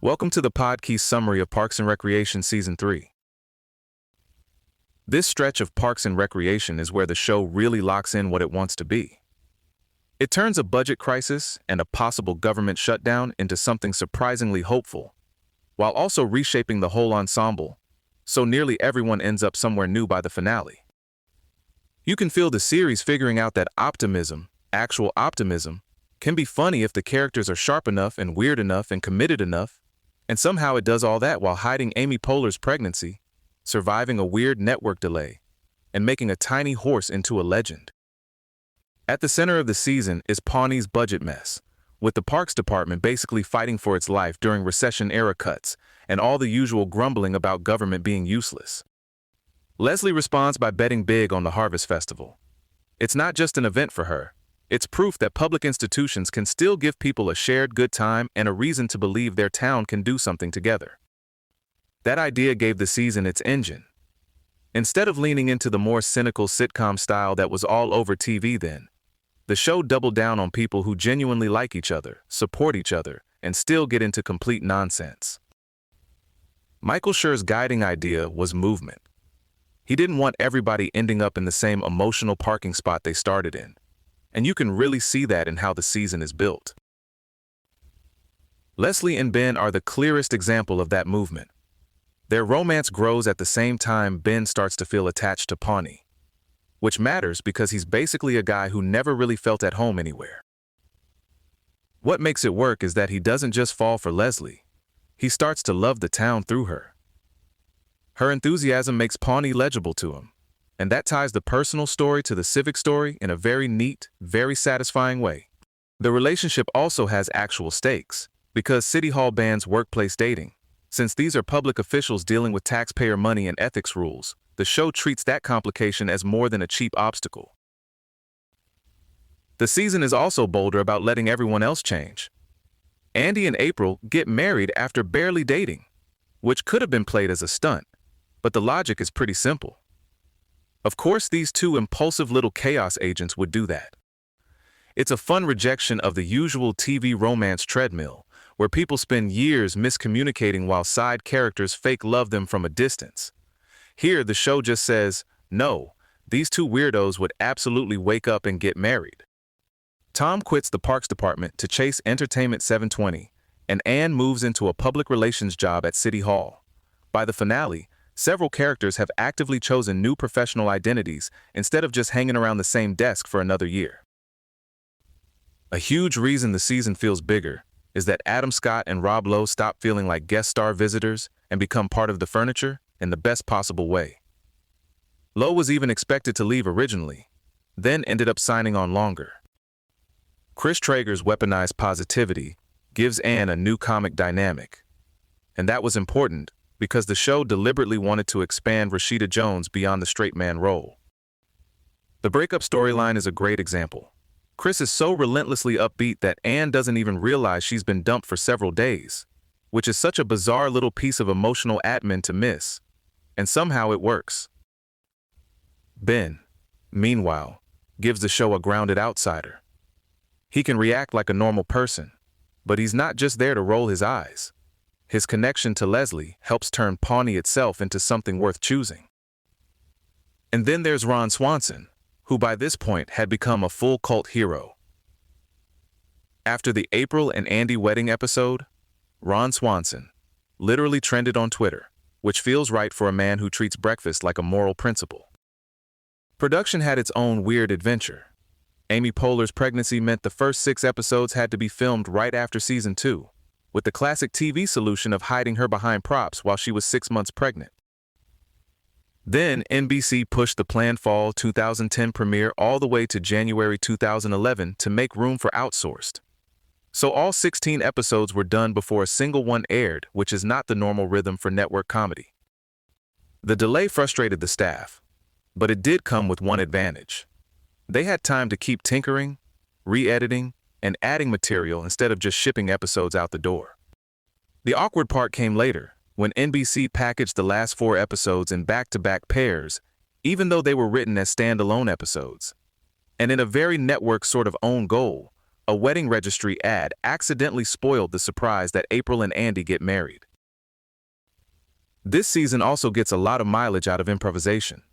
Welcome to the podcast summary of Parks and Recreation Season 3. This stretch of Parks and Recreation is where the show really locks in what it wants to be. It turns a budget crisis and a possible government shutdown into something surprisingly hopeful, while also reshaping the whole ensemble, so nearly everyone ends up somewhere new by the finale. You can feel the series figuring out that optimism, actual optimism, can be funny if the characters are sharp enough and weird enough and committed enough, and somehow it does all that while hiding Amy Poehler's pregnancy, surviving a weird network delay, and making a tiny horse into a legend. At the center of the season is Pawnee's budget mess, with the Parks Department basically fighting for its life during recession-era cuts and all the usual grumbling about government being useless. Leslie responds by betting big on the Harvest Festival. It's not just an event for her. It's proof that public institutions can still give people a shared good time and a reason to believe their town can do something together. That idea gave the season its engine. Instead of leaning into the more cynical sitcom style that was all over TV then, the show doubled down on people who genuinely like each other, support each other, and still get into complete nonsense. Michael Schur's guiding idea was movement. He didn't want everybody ending up in the same emotional parking spot they started in. And you can really see that in how the season is built. Leslie and Ben are the clearest example of that movement. Their romance grows at the same time Ben starts to feel attached to Pawnee, which matters because he's basically a guy who never really felt at home anywhere. What makes it work is that he doesn't just fall for Leslie. He starts to love the town through her. Her enthusiasm makes Pawnee legible to him. And that ties the personal story to the civic story in a very neat, very satisfying way. The relationship also has actual stakes, because City Hall bans workplace dating. Since these are public officials dealing with taxpayer money and ethics rules, the show treats that complication as more than a cheap obstacle. The season is also bolder about letting everyone else change. Andy and April get married after barely dating, which could have been played as a stunt, but the logic is pretty simple. Of course, these two impulsive little chaos agents would do that. It's a fun rejection of the usual TV romance treadmill, where people spend years miscommunicating while side characters fake love them from a distance. Here, the show just says, no, these two weirdos would absolutely wake up and get married. Tom quits the Parks Department to chase Entertainment 720, and Anne moves into a public relations job at City Hall. By the finale, several characters have actively chosen new professional identities instead of just hanging around the same desk for another year. A huge reason the season feels bigger is that Adam Scott and Rob Lowe stop feeling like guest star visitors and become part of the furniture in the best possible way. Lowe was even expected to leave originally, then ended up signing on longer. Chris Traeger's weaponized positivity gives Anne a new comic dynamic, and that was important because the show deliberately wanted to expand Rashida Jones beyond the straight man role. The breakup storyline is a great example. Chris is so relentlessly upbeat that Anne doesn't even realize she's been dumped for several days, which is such a bizarre little piece of emotional admin to miss, and somehow it works. Ben, meanwhile, gives the show a grounded outsider. He can react like a normal person, but he's not just there to roll his eyes. His connection to Leslie helps turn Pawnee itself into something worth choosing. And then there's Ron Swanson, who by this point had become a full cult hero. After the April and Andy wedding episode, Ron Swanson literally trended on Twitter, which feels right for a man who treats breakfast like a moral principle. Production had its own weird adventure. Amy Poehler's pregnancy meant the first 6 episodes had to be filmed right after season 2. With the classic TV solution of hiding her behind props while she was 6 months pregnant. Then NBC pushed the planned fall 2010 premiere all the way to January 2011 to make room for outsourced. So all 16 episodes were done before a single one aired, which is not the normal rhythm for network comedy. The delay frustrated the staff, but it did come with one advantage. They had time to keep tinkering, re-editing, and adding material instead of just shipping episodes out the door. The awkward part came later, when NBC packaged the last 4 episodes in back-to-back pairs, even though they were written as standalone episodes. And in a very network sort of own goal, A wedding registry ad accidentally spoiled the surprise that April and Andy get married. This season also gets a lot of mileage out of improvisation.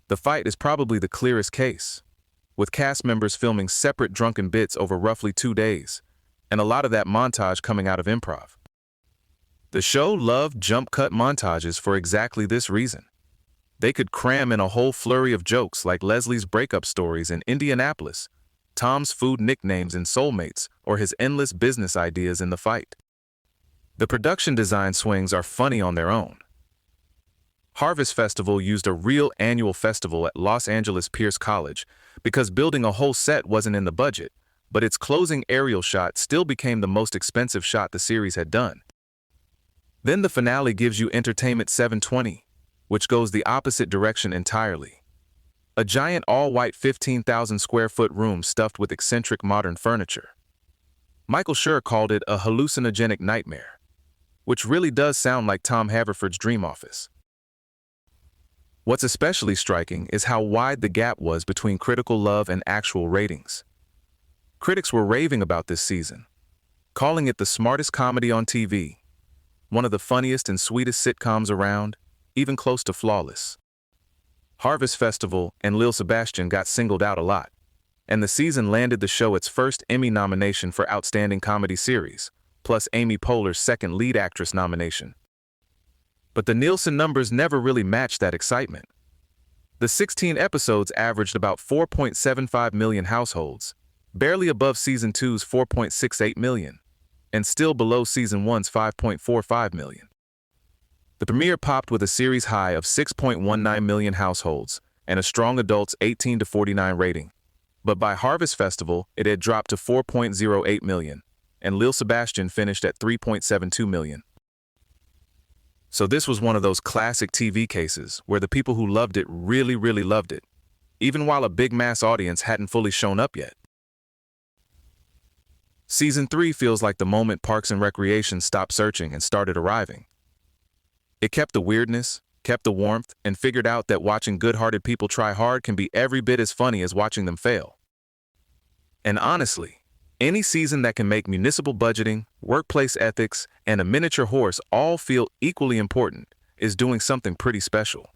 The fight is probably the clearest case, with cast members filming separate drunken bits over roughly 2 days, and a lot of that montage coming out of improv. The show loved jump cut montages for exactly this reason. They could cram in a whole flurry of jokes like Leslie's breakup stories in Indianapolis, Tom's food nicknames in Soulmates, or his endless business ideas in the fight. The production design swings are funny on their own. Harvest Festival used a real annual festival at Los Angeles Pierce College because building a whole set wasn't in the budget, but its closing aerial shot still became the most expensive shot the series had done. Then the finale gives you Entertainment 720, which goes the opposite direction entirely. A giant all-white 15,000 square foot room stuffed with eccentric modern furniture. Michael Schur called it a hallucinogenic nightmare, which really does sound like Tom Haverford's dream office. What's especially striking is how wide the gap was between critical love and actual ratings. Critics were raving about this season, calling it the smartest comedy on TV, one of the funniest and sweetest sitcoms around, even close to flawless. Harvest Festival and Lil Sebastian got singled out a lot, and the season landed the show its first Emmy nomination for Outstanding Comedy Series, plus Amy Poehler's second lead actress nomination. But the Nielsen numbers never really matched that excitement. The 16 episodes averaged about 4.75 million households, barely above Season 2's 4.68 million, and still below Season 1's 5.45 million. The premiere popped with a series high of 6.19 million households and a strong adults 18 to 49 rating. But by Harvest Festival, it had dropped to 4.08 million, and Lil Sebastian finished at 3.72 million. So this was one of those classic TV cases where the people who loved it really, really loved it, even while a big mass audience hadn't fully shown up yet. Season 3 feels like the moment Parks and Recreation stopped searching and started arriving. It kept the weirdness, kept the warmth, and figured out that watching good-hearted people try hard can be every bit as funny as watching them fail. And honestly, any season that can make municipal budgeting, workplace ethics, and a miniature horse all feel equally important is doing something pretty special.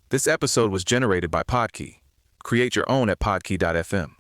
This episode was generated by Podkey. Create your own at podkey.fm.